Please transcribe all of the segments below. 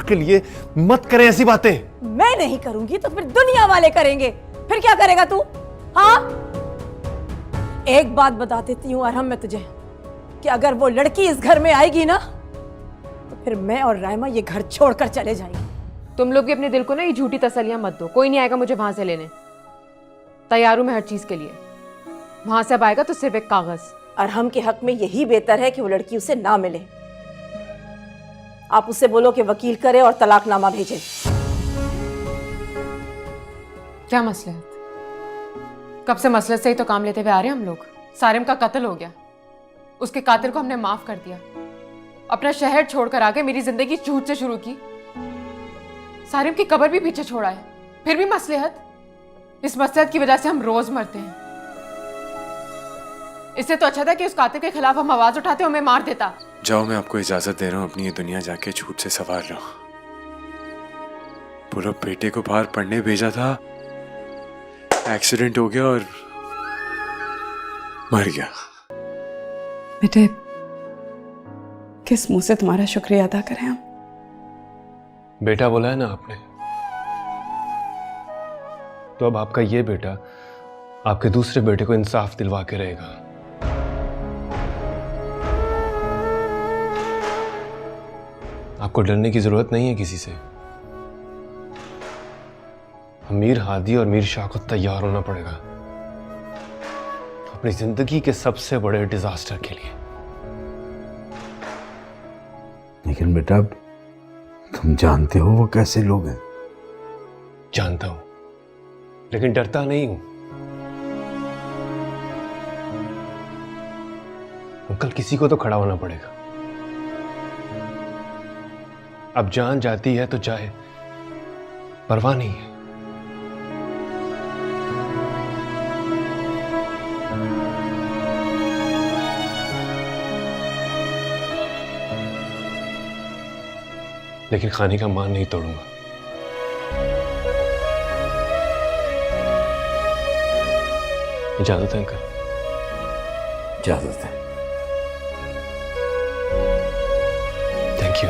के लिए मत करें ऐसी बातें। मैं नहीं करूंगी तो फिर दुनिया वाले करेंगे। फिर क्या करेगा तू? हाँ, एक बात बता देती हूँ अरहम मैं तुझे कि अगर वो लड़की इस घर में आएगी ना तो फिर मैं और रायमा ये घर छोड़कर चले जाएंगे। तुम लोग भी अपने दिल को ना ये झूठी तसल्लियां मत दो। कोई नहीं आएगा मुझे वहां से लेने। तैयार हूं मैं हर चीज के लिए। वहां से अब आएगा तो सिर्फ एक कागज। अरहम के हक में यही बेहतर है कि वो लड़की उसे ना मिले। आप उससे बोलो कि वकील करे और तलाकनामा भेजे। क्या मसला है? कब से मसले से ही तो काम लेते हुए आ रहे हैं हम लोग। सारिम का कत्ल हो गया, उसके कातिल को हमने माफ कर दिया, अपना शहर छोड़कर आके मेरी जिंदगी झूठ से शुरू की, सारिम की कब्र भी पीछे छोड़ा है, फिर भी मसलहत। इस मसलहत की वजह से हम रोज मरते हैं। इससे तो अच्छा था कि उस कातिल के खिलाफ हम आवाज उठाते और हमें मार देता। जाओ, मैं आपको इजाजत दे रहा हूँ, अपनी ये दुनिया जाके झूठ से सवार लो। बोलो बेटे को बाहर पढ़ने भेजा था, एक्सीडेंट हो गया और मर गया। बेटे, किस मुंह से तुम्हारा शुक्रिया अदा करें हम? बेटा बोला है ना आपने, तो अब आपका ये बेटा आपके दूसरे बेटे को इंसाफ दिलवा के रहेगा। आपको डरने की जरूरत नहीं है किसी से। मीर हादी और मीर शाह को तैयार होना पड़ेगा अपनी जिंदगी के सबसे बड़े डिजास्टर के लिए। लेकिन बेटा, तुम जानते हो वो कैसे लोग हैं? जानता हूं, लेकिन डरता नहीं हूं। कल किसी को तो खड़ा होना पड़ेगा। अब जान जाती है तो जाए, परवाह नहीं है। लेकिन खाने का मान नहीं तोड़ूंगा। इजाजत है अंकल? इजाजत है। Thank you.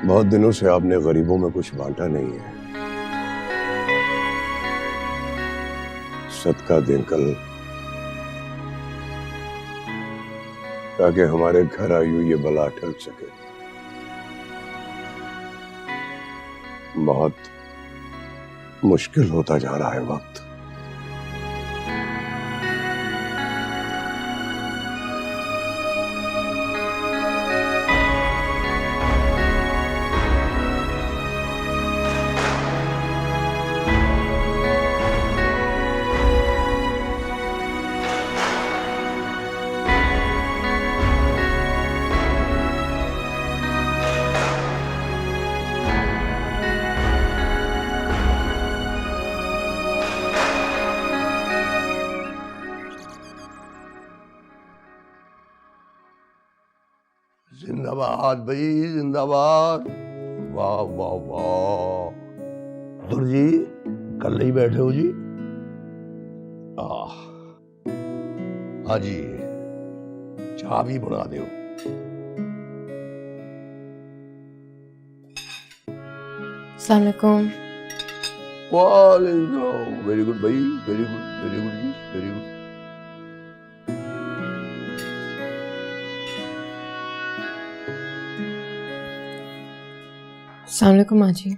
बहुत दिनों से आपने गरीबों में कुछ बांटा नहीं है। सदका दें कल, ताकि हमारे घर आई हुई ये बला टल सके। बहुत मुश्किल होता जा रहा है वक्त। जिंदाबाद भाई, जिंदाबाद। वाह वाह वाह। दुर जी, कल ही बैठे हो जी? हाँ जी, चाय भी बना दो। अस्सलाम वालेकुम। वालेकुम। वेरी गुड भाई, वेरी गुड, वेरी गुड जी, वेरी गुड। अस्सलाम वालेकुम माँ जी।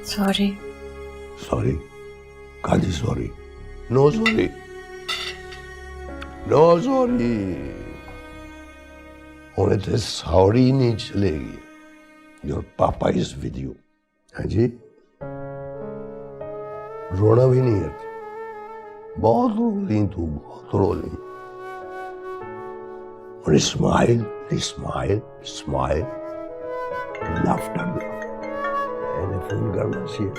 सॉरी। सॉरी काजी sorry no sorry no sorry और इतने सॉरी नहीं चलेगी। योर पापा इज विद यू। हाँ जी रोना भी नहीं है। बहुत रो ली तू बहुत रो ली। और स्माइल स्माइल स्माइल लाफ्टर मैंने फोन करना चाहिए।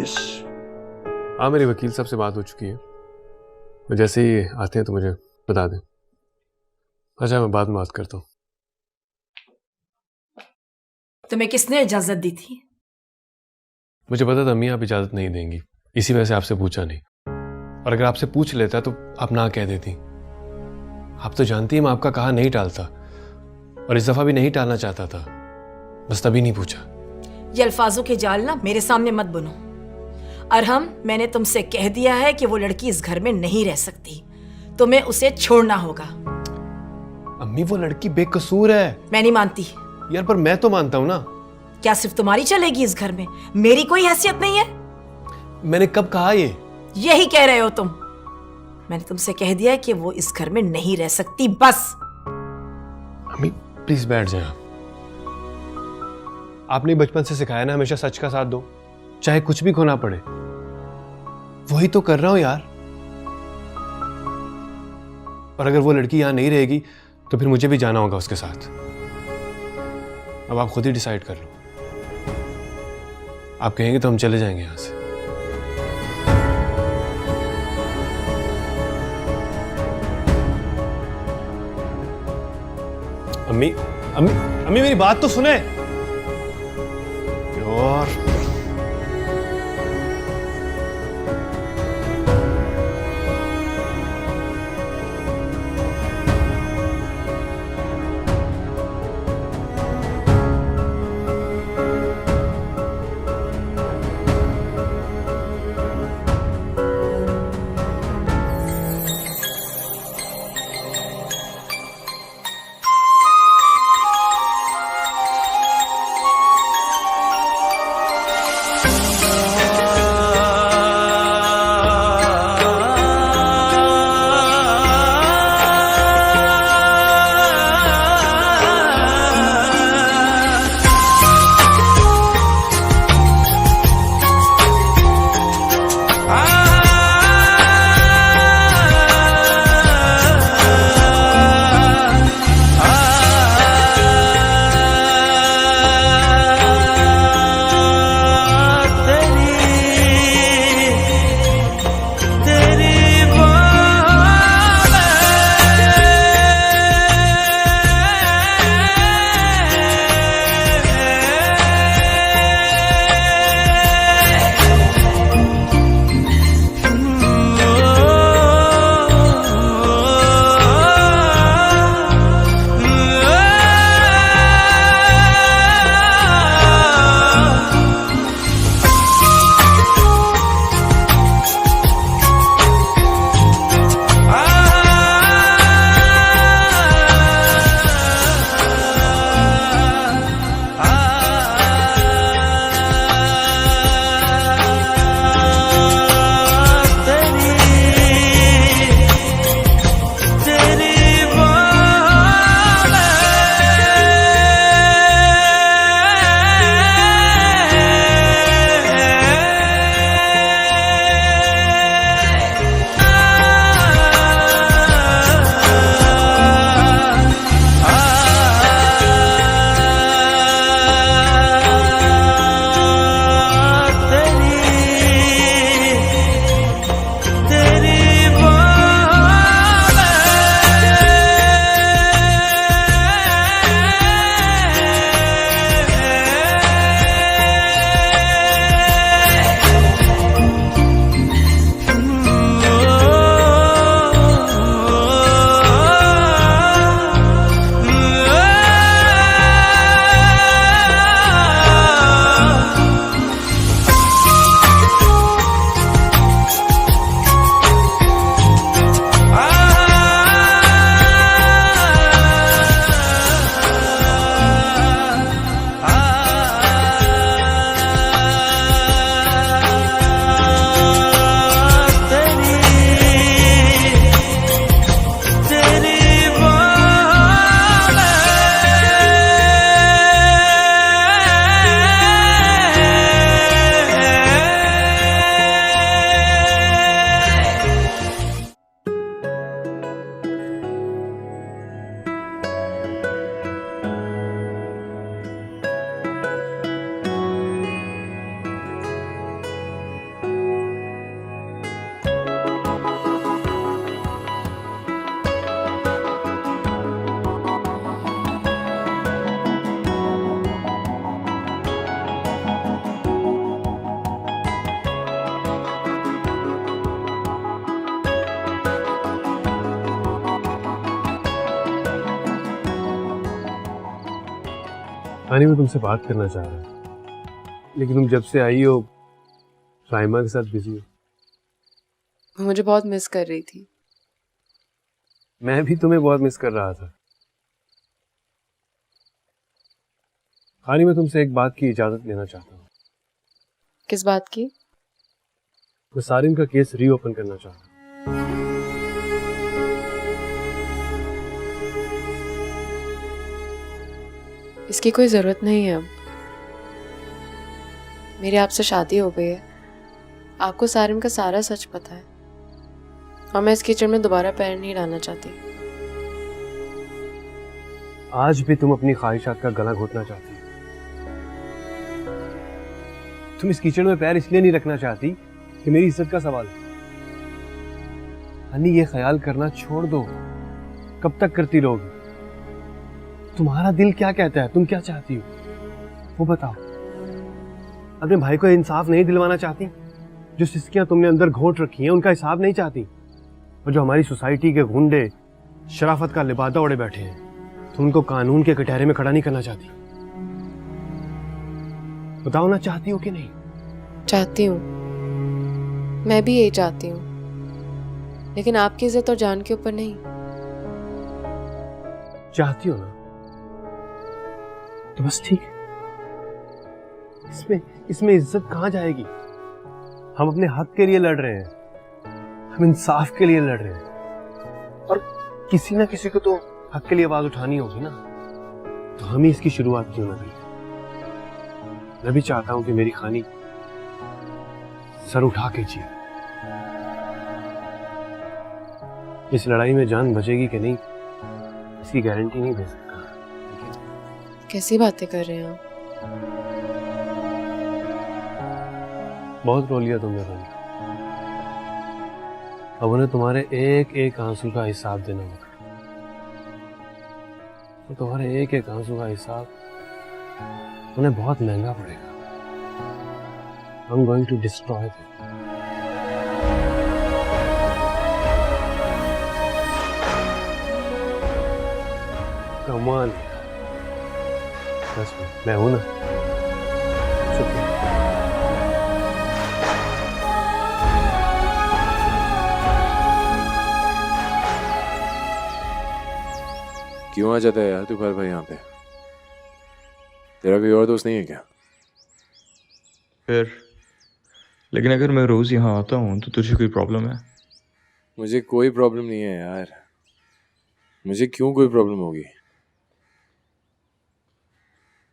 यस हाँ मेरे वकील साहब से बात हो चुकी है, वो जैसे ही आते हैं तो मुझे बता दें। अच्छा मैं बाद में बात करता हूँ। तुम्हें किसने इजाजत दी थी? मुझे पता था अम्मी आप इजाज़त नहीं देंगी, इसी वजह से आपसे पूछा नहीं। और अगर आपसे पूछ लेता तो आप ना कह देती। आप तो जानती हैं मैं आपका कहा नहीं टालता, और इस दफ़ा भी नहीं टालना चाहता था, बस तभी नहीं पूछा। ये अल्फाजों के जाल ना मेरे सामने मत बुनो। अरहम, मैंने तुमसे कह दिया है कि वो लड़की इस घर में नहीं रह सकती। तुम्हें उसे छोड़ना होगा। अम्मी वो लड़की बेकसूर है। मैं नहीं मानती। यार पर मैं तो मानता हूँ ना। क्या सिर्फ तुम्हारी चलेगी इस घर में? मेरी कोई हैसियत नहीं है? मैंने कब कहा ये? यही कह रहे हो तुम। मैंने तुमसे कह दिया है कि वो इस घर में नहीं रह सकती, बस। अम्मी प्लीज बैठ जाए आप। आपने बचपन से सिखाया ना हमेशा सच का साथ दो, चाहे कुछ भी खोना पड़े। वही तो कर रहा हूं यार। और अगर वो लड़की यहां नहीं रहेगी तो फिर मुझे भी जाना होगा उसके साथ। अब आप खुद ही डिसाइड कर लो। आप कहेंगे तो हम चले जाएंगे यहां से। अम्मी अम्मी अम्मी मेरी बात तो सुने यार। हानी, मैं तुमसे बात करना चाह रहा हूँ, लेकिन तुम जब से आई हो राइमा के साथ बिजी हो। वो मुझे बहुत मिस कर रही थी। मैं भी तुम्हें बहुत मिस कर रहा था। हानी, मैं तुमसे एक बात की इजाजत लेना चाहता हूँ। किस बात की? मैं सारिम का केस रीओपन करना चाहता हूँ। इसकी कोई जरूरत नहीं है अब। मेरी आपसे शादी हो गई है, आपको सारिम का सारा सच पता है, और मैं इस किचन में दोबारा पैर नहीं डालना चाहती। आज भी तुम अपनी ख्वाहिशात का गला घोटना चाहती हो। तुम इस किचन में पैर इसलिए नहीं रखना चाहती कि मेरी इज्जत का सवाल है। हनी, ये ख्याल करना छोड़ दो। कब तक करती रहोगी? तुम्हारा दिल क्या कहता है? तुम क्या चाहती हो वो बताओ। अपने भाई को इंसाफ नहीं दिलवाना चाहती? जो सिस्कियां तुमने अंदर घोंट रखी हैं उनका हिसाब नहीं चाहती? और जो हमारी सोसाइटी के गुंडे शराफत का लिबादा ओढ़े बैठे हैं, तुम उनको कानून के कटहरे में खड़ा नहीं करना चाहती? बताओ ना, चाहती हो कि नहीं? चाहती हूँ, मैं भी यही चाहती हूँ, लेकिन आपकी इज्जत और जान के ऊपर नहीं। चाहती हो ना तो बस ठीक है। इसमें इज्जत कहां जाएगी? हम अपने हक के लिए लड़ रहे हैं, हम इंसाफ के लिए लड़ रहे हैं, और किसी ना किसी को तो हक के लिए आवाज उठानी होगी ना। तो हम ही इसकी शुरुआत क्यों ना करें? मैं भी चाहता हूं कि मेरी खानी सर उठा के जिए। इस लड़ाई में जान बचेगी कि नहीं इसकी गारंटी नहीं दे सकता। कैसी बातें कर रहे हैं आप? बहुत रो लिया तुमने खानी। अब उन्हें तुम्हारे एक एक आंसू का हिसाब देना होगा। तो तुम्हारे एक एक आंसू का हिसाब उन्हें बहुत महंगा पड़ेगा। I'm going to destroy them. Come on. मैं हूं ना। चुप। क्यों आ जाता है यार तू बार बार यहाँ पे? तेरा कोई और दोस्त नहीं है क्या? फिर लेकिन अगर मैं रोज यहाँ आता हूँ तो तुझे कोई प्रॉब्लम है? मुझे कोई प्रॉब्लम नहीं है यार। मुझे क्यों कोई प्रॉब्लम होगी?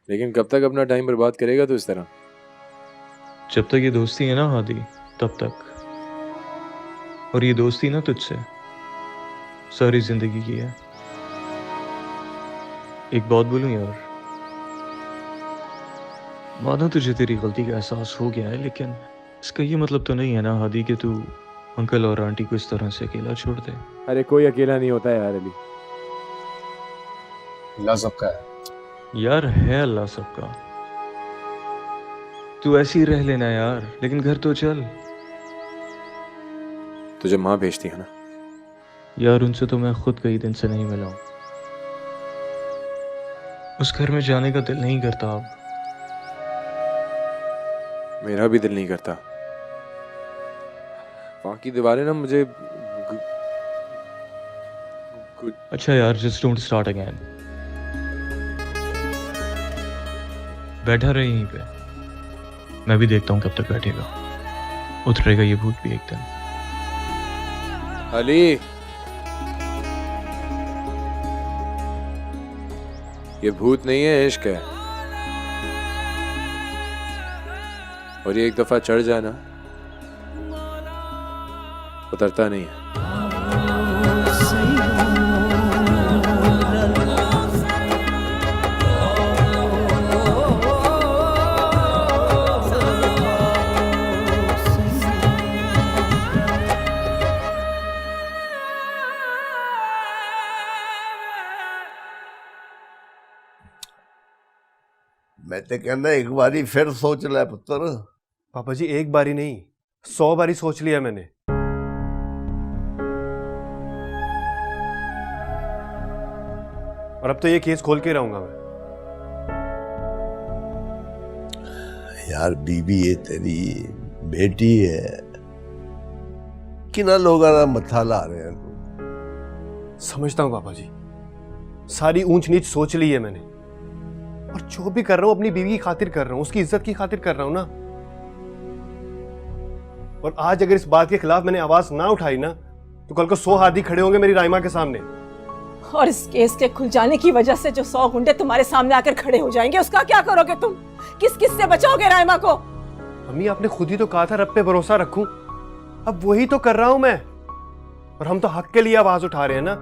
लेकिन कब तक अपना टाइम बर्बाद करेगा तू इस तरह? जब तक ये दोस्ती है ना हादी, तब तक। और ये दोस्ती ना तुझसे सारी जिंदगी की है। एक बात बोलूं यार, माना तुझे तेरी गलती का एहसास हो गया है, लेकिन इसका ये मतलब तो नहीं है ना हादी कि तू अंकल और आंटी को इस तरह से अकेला छोड़ दे। अरे कोई अकेला नहीं होता यार अली। अल्लाह सबका है यार, है अल्लाह सबका। तू ऐसे ही रह लेना यार, लेकिन घर तो चल। तुझे माँ भेजती है ना? यार उनसे तो मैं खुद कई दिन से नहीं मिला हूं। उस घर में जाने का दिल नहीं करता अब। मेरा भी दिल नहीं करता। वहां की दीवारें ना मुझे अच्छा यार, जस्ट डोंट स्टार्ट अगेन। बैठा रहे यहीं पे, मैं भी देखता हूँ कब तक बैठेगा। उतरेगा ये भूत भी एक दिन। अली, ये भूत नहीं है, इश्क है। और ये एक दफा चढ़ जाए ना, उतरता नहीं है। मैं तो कहना एक बारी फिर सोच ले पुत्र। पापा जी, एक बारी नहीं 100 बारी सोच लिया मैंने। और अब तो ये केस खोल के रहूंगा मैं। यार बीवी है तेरी, बेटी है, किना लोग मत्था ला रहे हैं। समझता हूँ पापा जी, सारी ऊंच नीच सोच ली है मैंने, और जो भी कर रहा हूँ अपनी बीवी की खातिर कर रहा हूँ, उसकी इज्जत की खातिर कर रहा हूँ ना। और आज अगर इस बात के खिलाफ मैंने आवाज ना उठाई ना, तो कल को 100 हाथी खड़े होंगे मेरी राइमा के सामने। और इस केस के खुल जाने की वजह से जो 100 गुंडे तुम्हारे सामने आकर खड़े हो जाएंगे, उसका क्या करोगे तुम? किस किस से बचाओगे राइमा को? अम्मी आपने खुद ही तो कहा था रब पे भरोसा रखूं, अब वही तो कर रहा हूं मैं। और हम तो हक के लिए आवाज उठा रहे हैं ना,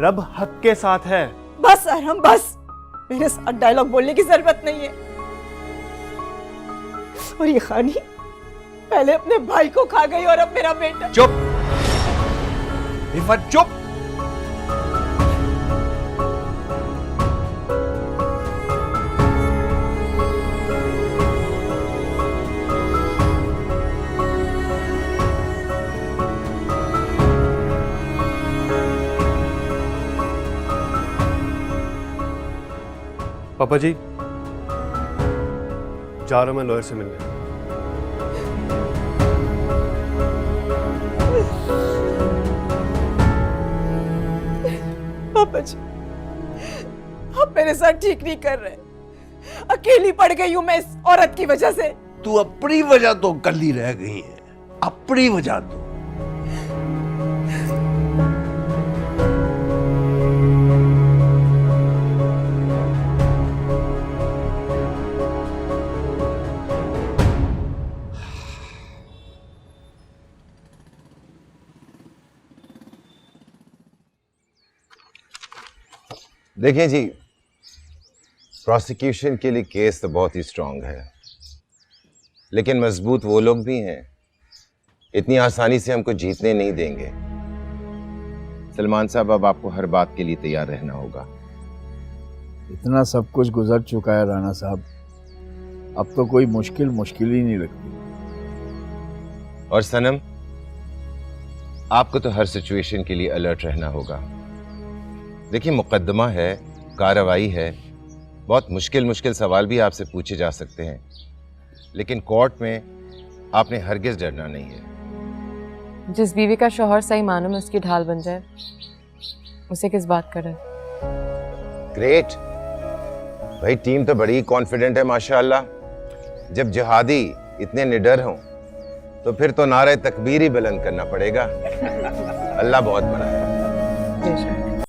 रब हक के साथ है। बस अरहम बस, मेरे साथ डायलॉग बोलने की जरूरत नहीं है। और ये खानी पहले अपने भाई को खा गई और अब मेरा बेटा। चुप इफ़त, चुप। पापा जी, जा रहा हूं मैं लॉयर से मिलने। पापा जी, आप मेरे साथ ठीक नहीं कर रहे। अकेली पड़ गई हूं मैं इस औरत की वजह से। तू अपनी वजह तो कली रह गई है, अपनी वजह तो। देखें जी, प्रोसिक्यूशन के लिए केस तो बहुत ही स्ट्रांग है, लेकिन मजबूत वो लोग भी हैं, इतनी आसानी से हमको जीतने नहीं देंगे। सलमान साहब, अब आपको हर बात के लिए तैयार रहना होगा। इतना सब कुछ गुजर चुका है राणा साहब, अब तो कोई मुश्किल ही नहीं लगती। और सनम, आपको तो हर सिचुएशन के लिए अलर्ट रहना होगा। देखिए, मुकदमा है, कार्रवाई है, बहुत मुश्किल सवाल भी आपसे पूछे जा सकते हैं, लेकिन कोर्ट में आपने हरगिज डरना नहीं है। जिस बीवी का शौहर सही मानों में उसकी ढाल बन जाए, उसे किस बात का डर? ग्रेट भाई, टीम तो बड़ी कॉन्फिडेंट है माशाअल्लाह। जब जिहादी इतने निडर हों तो फिर तो नारे तकबीर ही बुलंद करना पड़ेगा। अल्लाह बहुत बड़ा है।